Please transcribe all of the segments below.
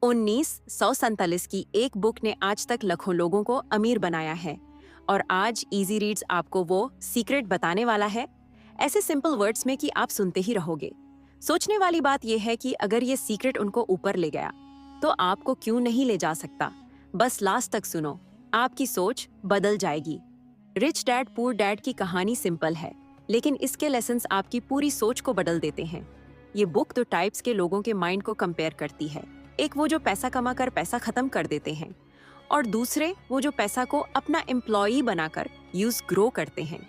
1947 की एक बुक ने आज तक लाखों लोगों को अमीर बनाया है और आज इजी रीड्स आपको वो सीक्रेट बताने वाला है, ऐसे सिंपल वर्ड्स में कि आप सुनते ही रहोगे। सोचने वाली बात यह है कि अगर ये सीक्रेट उनको ऊपर ले गया तो आपको क्यों नहीं ले जा सकता। बस लास्ट तक सुनो, आपकी सोच बदल जाएगी। रिच डैड पुअर डैड की कहानी सिंपल है, लेकिन इसके लेसन्स आपकी पूरी सोच को बदल देते हैं। ये बुक दो टाइप्स के लोगों के माइंड को कंपेयर करती है। एक वो जो पैसा कमा कर पैसा खत्म कर देते हैं, और दूसरे वो जो पैसा को अपना एम्प्लॉई बनाकर यूज ग्रो करते हैं।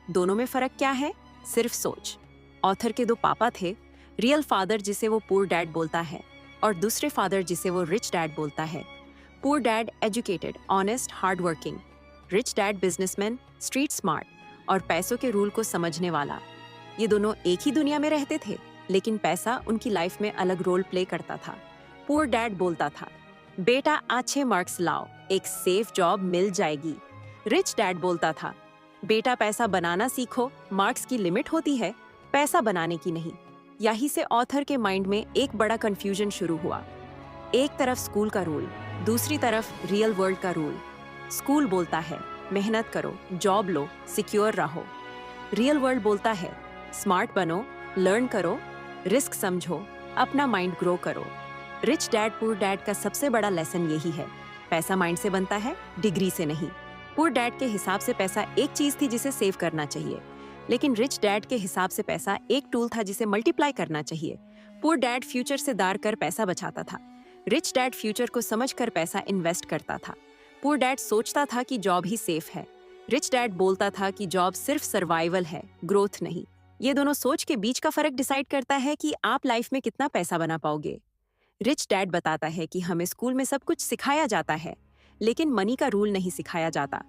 दोनों में फर्क क्या है? सिर्फ सोच। ऑथर के दो पापा थे, रियल फादर जिसे वो पुअर डैड बोलता है और दूसरे फादर जिसे वो रिच डैड बोलता है। Poor dad educated, honest, hard working. Rich dad businessman, street smart और पैसों के रूल को समझने वाला। ये दोनों एक ही दुनिया में रहते थे, लेकिन पैसा उनकी लाइफ में अलग रोल प्ले करता था। पुअर डैड बोलता था, बेटा अच्छे मार्क्स लाओ, एक सेफ जॉब मिल जाएगी। रिच डैड बोलता था, बेटा पैसा बनाना सीखो, मार्क्स की लिमिट होती है, पैसा बनाने की नहीं। यहीं से ऑथर के माइंड में एक बड़ा कंफ्यूजन शुरू हुआ। एक तरफ स्कूल का रूल, दूसरी तरफ रियल वर्ल्ड का रूल। स्कूल बोलता है मेहनत करो, जॉब लो, सिक्योर रहो। रियल वर्ल्ड बोलता है स्मार्ट बनो, लर्न करो, रिस्क समझो, अपना माइंड ग्रो करो। रिच डैड पुअर डैड का सबसे बड़ा लेसन यही है, पैसा माइंड से बनता है, डिग्री से नहीं। पुअर डैड के हिसाब से पैसा एक चीज थी जिसे सेव करना चाहिए, लेकिन रिच डैड के हिसाब से पैसा एक टूल था जिसे मल्टीप्लाई करना चाहिए। पुअर डैड फ्यूचर से दार कर पैसा बचाता था, रिच डैड फ्यूचर को समझकर पैसा इन्वेस्ट करता था। पुअर डैड सोचता था कि जॉब ही सेफ है, रिच डैड बोलता था कि जॉब सिर्फ सर्वाइवल है, ग्रोथ नहीं। ये दोनों सोच के बीच का फर्क डिसाइड करता है कि आप लाइफ में कितना पैसा बना पाओगे। रिच डैड बताता है कि हमें स्कूल में सब कुछ सिखाया जाता है, लेकिन मनी का रूल नहीं सिखाया जाता।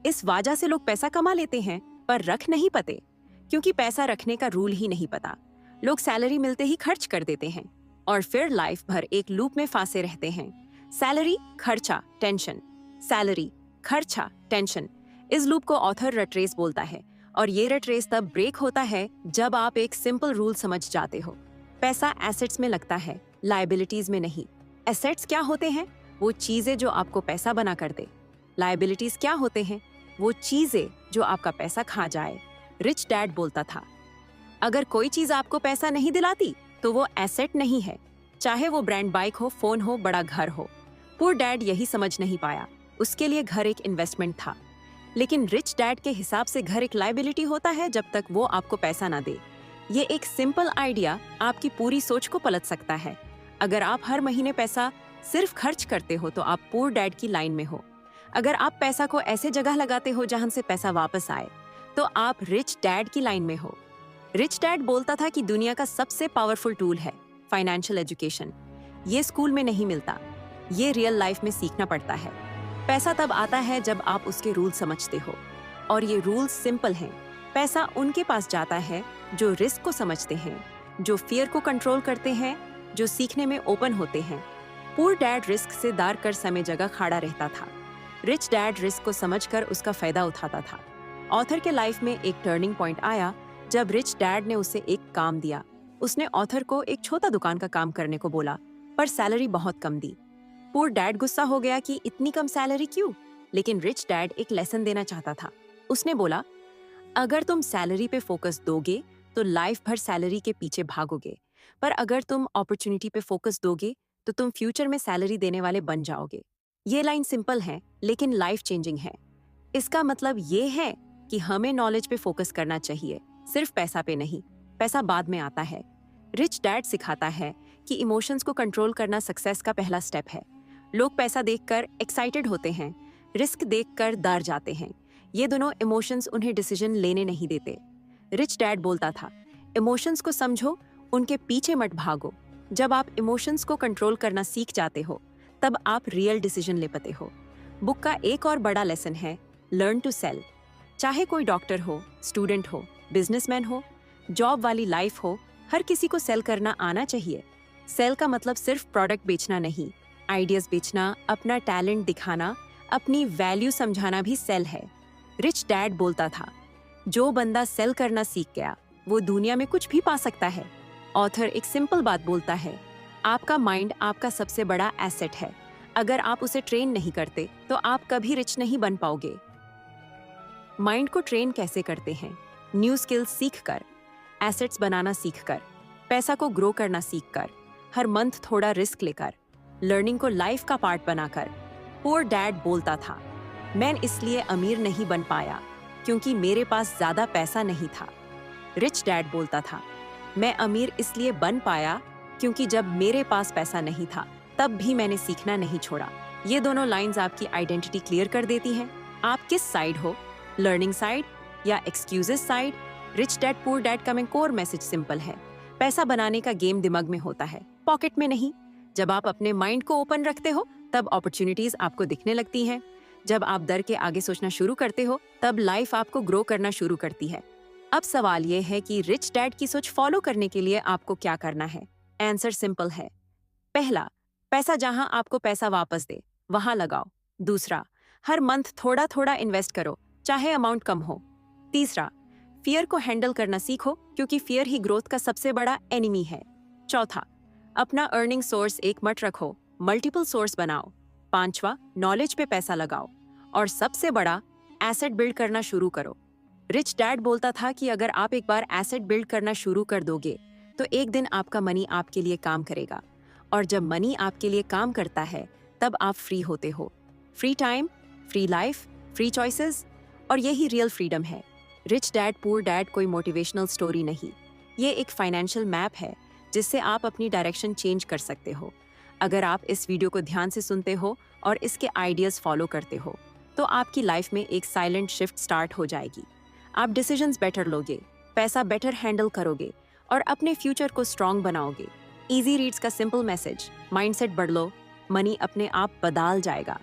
इस वजह से लोग पैसा कमा लेते हैं पर रख नहीं पाते, क्योंकि पैसा रखने का रूल ही नहीं पता। लोग सैलरी मिलते ही खर्च कर देते हैं और फिर लाइफ भर एक लूप में फांसे रहते हैं। सैलरी, खर्चा, टेंशन, सैलरी, खर्चा, टेंशन। इस लूप को ऑथर रट रेस बोलता है, और ये रट रेस तब ब्रेक होता है जब आप एक सिंपल रूल समझ जाते हो। पैसा एसेट्स में लगता है, लायबिलिटीज में नहीं। एसेट्स क्या होते हैं? वो चीजें जो आपको पैसा बना कर दे। लायबिलिटीज क्या होते हैं? वो चीजें जो आपका पैसा खा जाए। रिच डैड बोलता था, अगर कोई चीज आपको पैसा नहीं दिलाती तो वो एसेट नहीं है, चाहे वो ब्रांड बाइक हो, फोन हो, बड़ा घर हो। पुअर डैड यही समझ नहीं पाया, उसके लिए घर एक इन्वेस्टमेंट था। लेकिन रिच डैड के हिसाब से घर एक लायबिलिटी होता है जब तक वो आपको पैसा ना दे। ये एक सिंपल आइडिया आपकी पूरी सोच को पलट सकता है। अगर आप हर महीने पैसा सिर्फ खर्च करते हो तो आप पुअर डैड की लाइन में हो। अगर आप पैसा को ऐसे जगह लगाते हो जहां से पैसा वापस आए तो आप रिच डैड की लाइन में हो। रिच डैड बोलता था कि दुनिया का सबसे पावरफुल टूल है फाइनेंशियल एजुकेशन। ये स्कूल में नहीं मिलता, ये रियल लाइफ में सीखना पड़ता है। पैसा तब आता है जब आप उसके रूल समझते हो, और ये रूल्स सिंपल हैं। पैसा उनके पास जाता है जो रिस्क को समझते हैं, जो फियर को कंट्रोल करते हैं, जो सीखने में ओपन होते हैं। पुअर डैड रिस्क से दार कर समय जगह खड़ा रहता था, रिच डैड रिस्क को समझकर उसका फायदा उठाता था। ऑथर के लाइफ में एक टर्निंग पॉइंट आया जब रिच डैड ने उसे एक काम दिया। उसने ऑथर को एक छोटा दुकान का काम करने को बोला, पर सैलरी बहुत कम दी। पुअर डैड गुस्सा हो गया कि इतनी कम सैलरी क्यों? लेकिन रिच डैड एक लेसन देना चाहता था। उसने बोला, अगर तुम सैलरी पे फोकस दोगे तो लाइफ भर सैलरी के पीछे भागोगे, पर अगर तुम अपॉर्चुनिटी पे फोकस दोगे तो तुम फ्यूचर में सैलरी देने वाले बन जाओगे। ये लाइन सिंपल है लेकिन लाइफ चेंजिंग है। इसका मतलब ये है कि हमें नॉलेज पे फोकस करना चाहिए, सिर्फ पैसा पे नहीं। पैसा बाद में आता है। रिच डैड सिखाता है कि इमोशंस को कंट्रोल करना सक्सेस का पहला स्टेप है। लोग पैसा देखकर एक्साइटेड होते हैं, रिस्क देखकर डर जाते हैं। ये दोनों इमोशंस उन्हें डिसीजन लेने नहीं देते। रिच डैड बोलता था, इमोशंस को समझो, उनके पीछे मत भागो। जब आप इमोशंस को कंट्रोल करना सीख जाते हो तब आप रियल डिसीजन ले पाते हो। बुक का एक और बड़ा लेसन है लर्न टू सेल। चाहे कोई डॉक्टर हो, स्टूडेंट हो, बिजनेसमैन हो, जॉब वाली लाइफ हो, हर किसी को सेल करना आना चाहिए। सेल का मतलब सिर्फ प्रोडक्ट बेचना नहीं, आइडियाज बेचना, अपना टैलेंट दिखाना, अपनी वैल्यू समझाना भी सेल है। रिच डैड बोलता था, जो बंदा सेल करना सीख गया वो दुनिया में कुछ भी पा सकता है। ऑथर एक सिंपल बात बोलता है, आपका माइंड आपका सबसे बड़ा एसेट है। अगर आप उसे ट्रेन नहीं करते तो आप कभी रिच नहीं बन पाओगे। माइंड को ट्रेन कैसे करते हैं? न्यू स्किल्स सीख कर, एसेट्स बनाना सीख कर, पैसा को ग्रो करना सीख कर, हर मंथ थोड़ा रिस्क लेकर, लर्निंग को लाइफ का पार्ट बनाकर। पुअर डैड बोलता था, मैं इसलिए अमीर नहीं बन पाया क्योंकि मेरे पास ज्यादा पैसा नहीं था। रिच डैड बोलता था, मैं अमीर इसलिए बन पाया क्योंकि जब मेरे पास पैसा नहीं था तब भी मैंने सीखना नहीं छोड़ा। ये दोनों लाइंस आपकी आइडेंटिटी क्लियर कर देती हैं। आप किस साइड हो, लर्निंग साइड या excuses side? Rich dad poor dad का में कोर मैसेज सिंपल है, पैसा बनाने का गेम दिमाग में होता है, पॉकेट में नहीं। जब आप अपने माइंड को ओपन रखते हो तब अपॉर्चुनिटीज आपको दिखने लगती हैं। जब आप डर के आगे सोचना शुरू करते हो तब लाइफ आपको ग्रो करना शुरू करती है। अब सवाल ये है कि रिच डैड की सोच फॉलो करने के लिए आपको क्या करना है? आंसर सिंपल है। पहला, पैसा जहां आपको पैसा वापस दे वहां लगाओ। दूसरा, हर मंथ थोड़ा थोड़ा इन्वेस्ट करो, चाहे अमाउंट कम हो। तीसरा, फियर को हैंडल करना सीखो क्योंकि फियर ही ग्रोथ का सबसे बड़ा एनिमी है। चौथा, अपना अर्निंग सोर्स एक मत रखो, मल्टीपल सोर्स बनाओ। पांचवा, नॉलेज पे पैसा लगाओ। और सबसे बड़ा, एसेट बिल्ड करना शुरू करो। रिच डैड बोलता था कि अगर आप एक बार एसेट बिल्ड करना शुरू कर दोगे तो एक दिन आपका मनी आपके लिए काम करेगा। और जब मनी आपके लिए काम करता है तब आप फ्री होते हो। Free time, free life, free choices, और यही रियल फ्रीडम है। रिच डैड पुअर डैड कोई मोटिवेशनल स्टोरी नहीं, ये एक फाइनेंशियल मैप है जिससे आप अपनी डायरेक्शन चेंज कर सकते हो। अगर आप इस वीडियो को ध्यान से सुनते हो और इसके आइडियाज फॉलो करते हो तो आपकी लाइफ में एक साइलेंट शिफ्ट स्टार्ट हो जाएगी। आप डिसीजंस बेटर लोगे, पैसा बेटर हैंडल करोगे और अपने फ्यूचर को स्ट्रांग बनाओगे। इजी रीड्स का सिंपल मैसेज, माइंडसेट बदलो, मनी अपने आप बदल जाएगा।